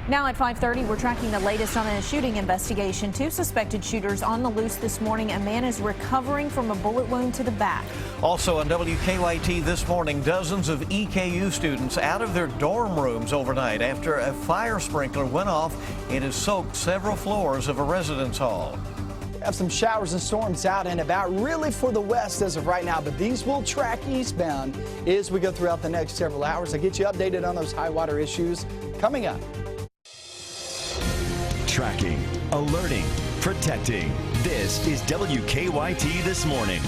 Now at 5:30, we're tracking the latest on a shooting investigation. 2 suspected shooters on the loose this morning. A man is recovering from a bullet wound to the back. Also on WKYT this morning, dozens of EKU students out of their dorm rooms overnight after a fire sprinkler went off. It has soaked several floors of a residence hall. We have some showers and storms out and about really for the west as of right now, but these will track eastbound as we go throughout the next several hours. I'll get you updated on those high water issues coming up. Tracking, alerting, protecting. This is WKYT This Morning.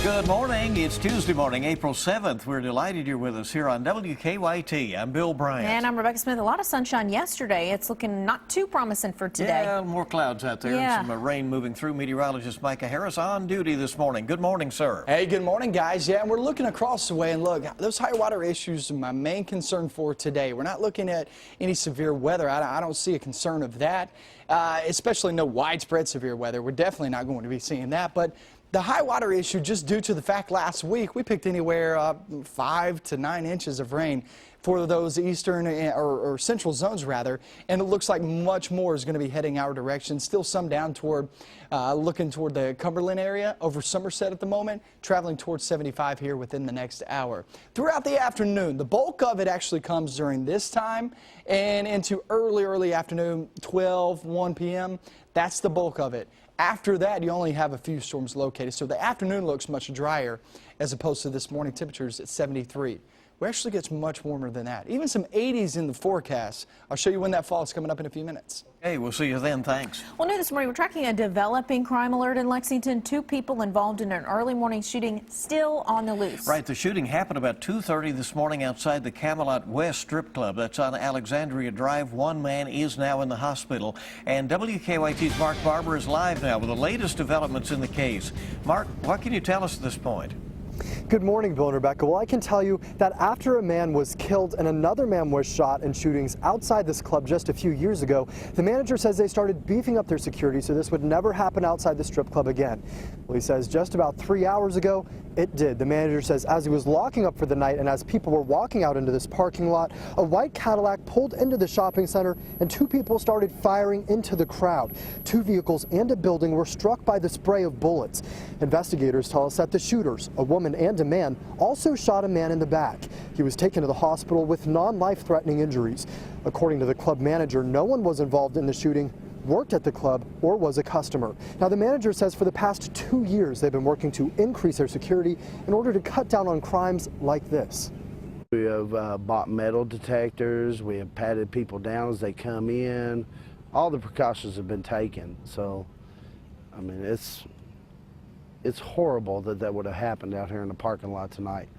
Good morning. It's Tuesday morning, April 7th. We're delighted you're with us here on WKYT. I'm Bill Bryant. And I'm Rebecca Smith. A lot of sunshine yesterday. It's looking not too promising for today. Yeah, more clouds out there and some rain moving through. Meteorologist Micah Harris on duty this morning. Good morning, sir. Hey, good morning, guys. Yeah, and we're looking across the way, and look, those high water issues are my main concern for today. We're not looking at any severe weather. I don't see a concern of that, especially no widespread severe weather. We're definitely not going to be seeing that, but the high water issue, just due to the fact last week we picked anywhere 5 to 9 inches of rain for those eastern or central zones rather, and it looks like much more is going to be heading our direction. Still some down toward looking toward the Cumberland area over Somerset at the moment, traveling towards 75 here within the next hour. Throughout the afternoon, the bulk of it actually comes during this time and into early afternoon, 1 p.m. That's the bulk of it. After that, you only have a few storms located, so the afternoon looks much drier as opposed to this morning temperatures at 73. We actually gets much warmer than that. Even some 80s in the forecast. I'll show you when that fall is coming up in a few minutes. Hey, we'll see you then. Thanks. Well, new this morning, we're tracking a developing crime alert in Lexington. 2 people involved in an early morning shooting still on the loose. Right, the shooting happened about 2:30 this morning outside the Camelot West Strip Club. That's on Alexandria Drive. 1 man is now in the hospital. And WKYT's Mark Barber is live now with the latest developments in the case. Mark, what can you tell us at this point? Good morning, Bill and Rebecca. Well, I can tell you that after a man was killed and another man was shot in shootings outside this club just a few years ago, the manager says they started beefing up their security so this would never happen outside the strip club again. Well, he says just about 3 hours ago, it did. The manager says as he was locking up for the night and as people were walking out into this parking lot, a white Cadillac pulled into the shopping center and 2 people started firing into the crowd. 2 vehicles and a building were struck by the spray of bullets. Investigators tell us that the shooters, a woman and a man, also shot a man in the back. He was taken to the hospital with non-life-threatening injuries. According to the club manager, no one was involved in the shooting, worked at the club, or was a customer. Now, the manager says for the past 2 years they've been working to increase their security in order to cut down on crimes like this. We have bought metal detectors, we have patted people down as they come in. All the precautions have been taken, so I mean it's horrible that that would have happened out here in the parking lot tonight.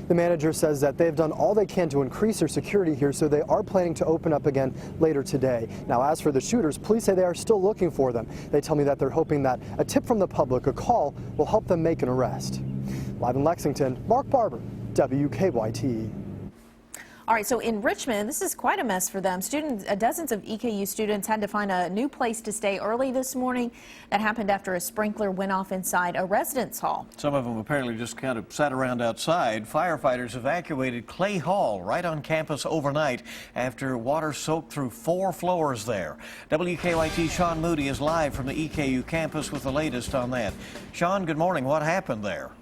The manager says that they've done all they can to increase their security here, so they are planning to open up again later today. Now, as for the shooters, police say they are still looking for them. They tell me that they're hoping that a tip from the public, a call, will help them make an arrest. Live in Lexington, Mark Barber, WKYT. All right, so in Richmond, this is quite a mess for them. Dozens of EKU students had to find a new place to stay early this morning. That happened after a sprinkler went off inside a residence hall. Some of them apparently just kind of sat around outside. Firefighters evacuated Clay Hall right on campus overnight after water soaked through 4 floors there. WKYT's Sean Moody is live from the EKU campus with the latest on that. Sean, good morning. What happened there?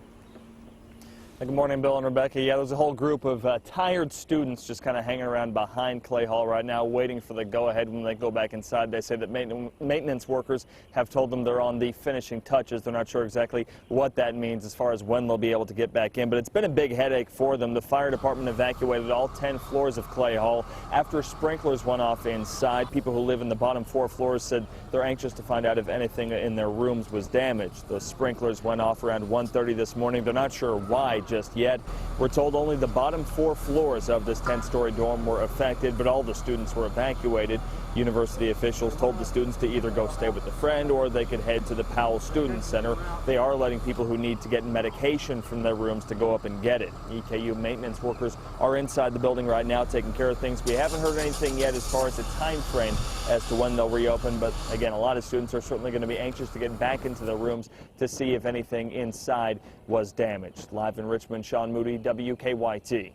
Good morning, Bill and Rebecca. Yeah, there's a whole group of tired students just kind of hanging around behind Clay Hall right now, waiting for the go-ahead when they go back inside. They say that maintenance workers have told them they're on the finishing touches. They're not sure exactly what that means as far as when they'll be able to get back in, but it's been a big headache for them. The fire department evacuated all 10 floors of Clay Hall after sprinklers went off inside. People who live in the bottom 4 floors said they're anxious to find out if anything in their rooms was damaged. Those sprinklers went off around 1:30 this morning. They're not sure why just yet. We're told only the bottom 4 floors of this 10-story dorm were affected, but all the students were evacuated. University officials told the students to either go stay with a friend or they could head to the Powell Student Center. They are letting people who need to get medication from their rooms to go up and get it. EKU maintenance workers are inside the building right now taking care of things. We haven't heard anything yet as far as a time frame as to when they'll reopen, but again, a lot of students are certainly going to be anxious to get back into their rooms to see if anything inside was damaged. Live in Richmond, Sean Moody, WKYT.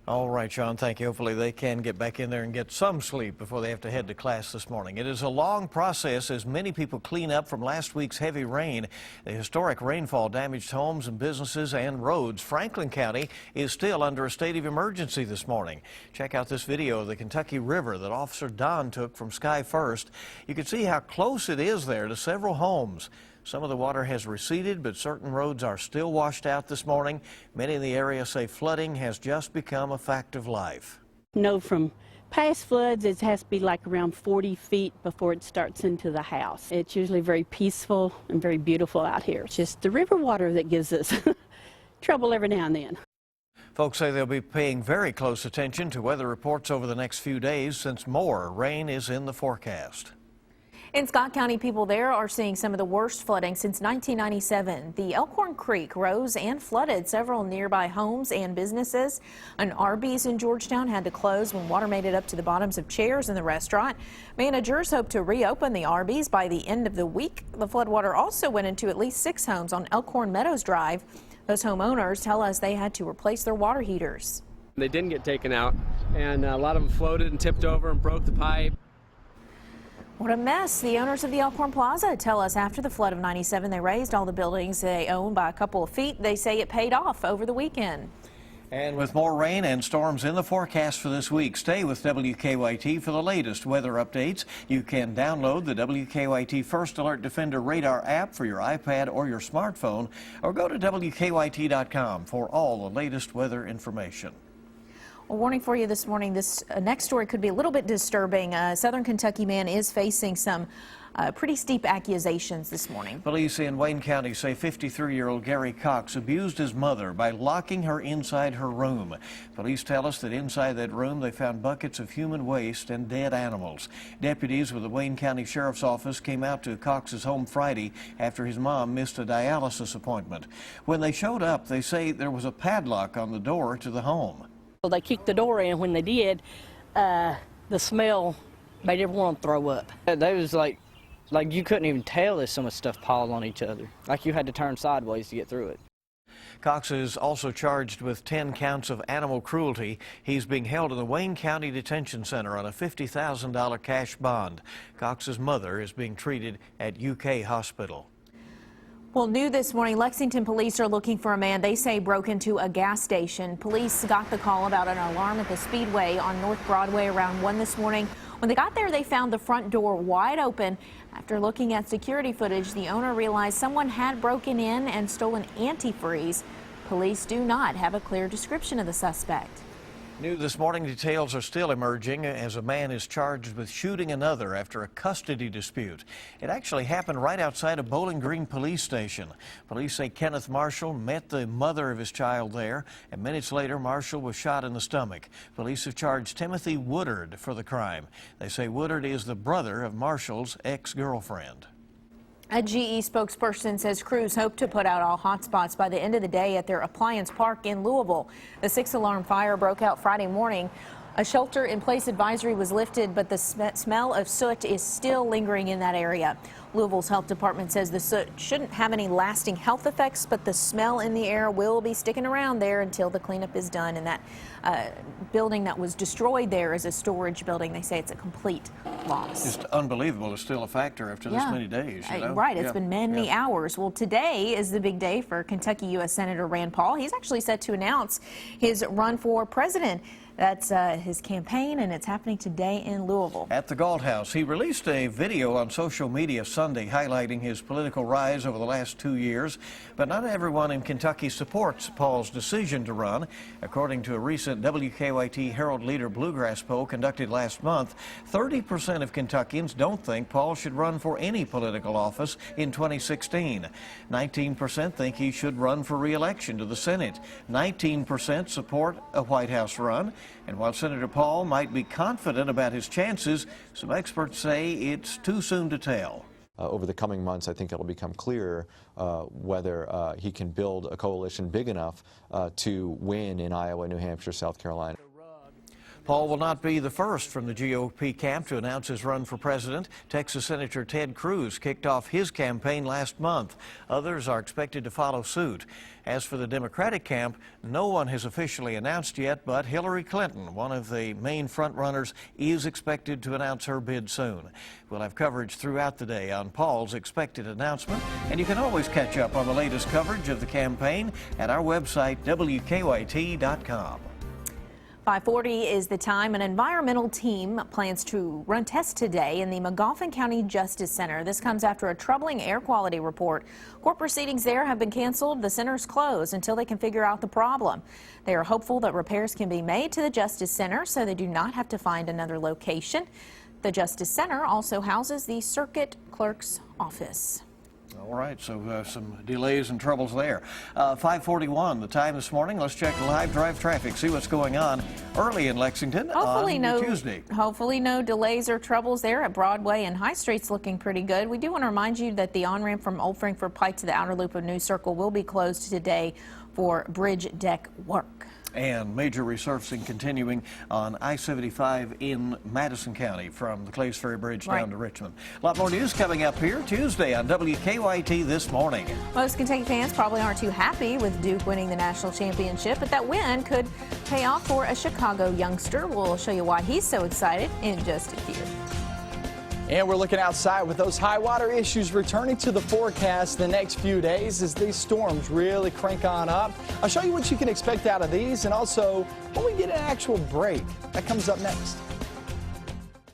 All right, Sean, thank you. Hopefully they can get back in there and get some sleep before they have to head to class this morning. It is a long process as many people clean up from last week's heavy rain. The historic rainfall damaged homes and businesses and roads. Franklin County is still under a state of emergency this morning. Check out this video of the Kentucky River that Officer Don took from Sky First. You can see how close it is there to several homes. Some of the water has receded, but certain roads are still washed out this morning. Many in the area say flooding has just become a fact of life. No, from past floods, it has to be like around 40 feet before it starts into the house. It's usually very peaceful and very beautiful out here. It's just the river water that gives us trouble every now and then. Folks say they'll be paying very close attention to weather reports over the next few days since more rain is in the forecast. In Scott County, people there are seeing some of the worst flooding since 1997. The Elkhorn Creek rose and flooded several nearby homes and businesses. An Arby's in Georgetown had to close when water made it up to the bottoms of chairs in the restaurant. Managers hope to reopen the Arby's by the end of the week. The floodwater also went into at least 6 homes on Elkhorn Meadows Drive. Those homeowners tell us they had to replace their water heaters. They didn't get taken out, and a lot of them floated and tipped over and broke the pipe. What a mess. The owners of the Elkhorn Plaza tell us after the flood of 97, they raised all the buildings they own by a couple of feet. They say it paid off over the weekend. And with more rain and storms in the forecast for this week, stay with WKYT for the latest weather updates. You can download the WKYT First Alert Defender Radar app for your iPad or your smartphone, or go to WKYT.com for all the latest weather information. A warning for you this morning. This next story could be a little bit disturbing. A Southern Kentucky man is facing some pretty steep accusations this morning. Police in Wayne County say 53-year-old Gary Cox abused his mother by locking her inside her room. Police tell us that inside that room they found buckets of human waste and dead animals. Deputies with the Wayne County Sheriff's Office came out to Cox's home Friday after his mom missed a dialysis appointment. When they showed up, they say there was a padlock on the door to the home. They kicked the door in. When they did, the smell made everyone throw up. They was like you couldn't even tell there's so much stuff piled on each other. Like you had to turn sideways to get through it. Cox is also charged with 10 counts of animal cruelty. He's being held in the Wayne County Detention Center on a $50,000 cash bond. Cox's mother is being treated at UK Hospital. Well, new this morning, Lexington police are looking for a man they say broke into a gas station. Police got the call about an alarm at the Speedway on North Broadway around 1 this morning. When they got there, they found the front door wide open. After looking at security footage, the owner realized someone had broken in and stolen antifreeze. Police do not have a clear description of the suspect. New this morning, details are still emerging as a man is charged with shooting another after a custody dispute. It actually happened right outside a Bowling Green police station. Police say Kenneth Marshall met the mother of his child there, and minutes later Marshall was shot in the stomach. Police have charged Timothy Woodard for the crime. They say Woodard is the brother of Marshall's ex-girlfriend. A GE spokesperson says crews hope to put out all hotspots by the end of the day at their appliance park in Louisville. The 6-alarm fire broke out Friday morning. A shelter-in-place advisory was lifted, but the smell of soot is still lingering in that area. Louisville's health department says the soot shouldn't have any lasting health effects, but the smell in the air will be sticking around there until the cleanup is done. And that building that was destroyed there is a storage building. They say it's a complete loss. Just unbelievable. It's still a factor after this many days. You know? Right. It's been many hours. Well, today is the big day for Kentucky U.S. Senator Rand Paul. He's actually set to announce his run for president. That's his campaign, and it's happening today in Louisville. At the Galt House, he released a video on social media Sunday highlighting his political rise over the last 2 years. But not everyone in Kentucky supports Paul's decision to run. According to a recent WKYT Herald Leader Bluegrass poll conducted last month, 30% of Kentuckians don't think Paul should run for any political office in 2016. 19% think he should run for re-election to the Senate. 19% support a White House run. And while Senator Paul might be confident about his chances, some experts say it's too soon to tell. Over the coming months, I think it'll become clearer whether he can build a coalition big enough to win in Iowa, New Hampshire, South Carolina. Paul will not be the first from the GOP camp to announce his run for president. Texas Senator Ted Cruz kicked off his campaign last month. Others are expected to follow suit. As for the Democratic camp, no one has officially announced yet, but Hillary Clinton, one of the main frontrunners, is expected to announce her bid soon. We'll have coverage throughout the day on Paul's expected announcement, and you can always catch up on the latest coverage of the campaign at our website, WKYT.com. 5:40 is the time. An environmental team plans to run tests today in the Magoffin County Justice Center. This comes after a troubling air quality report. Court proceedings there have been canceled. The center's closed until they can figure out the problem. They are hopeful that repairs can be made to the Justice Center so they do not have to find another location. The Justice Center also houses the circuit clerk's office. All right, so some delays and troubles there. 5:41, the time this morning. Let's check live drive traffic, see what's going on early in Lexington on Tuesday. Hopefully no delays or troubles there at Broadway, and High Street's looking pretty good. We do want to remind you that the on-ramp from Old Frankfort Pike to the outer loop of New Circle will be closed today for bridge deck work. And major resurfacing continuing on I-75 in Madison County from the Clays Ferry Bridge down to Richmond. A lot more news coming up here Tuesday on WKYT This Morning. Most Kentucky fans probably aren't too happy with Duke winning the national championship, but that win could pay off for a Chicago youngster. We'll show you why he's so excited in just a few. And we're looking outside with those high water issues returning to the forecast the next few days as these storms really crank on up. I'll show you what you can expect out of these and also when we get an actual break. That comes up next.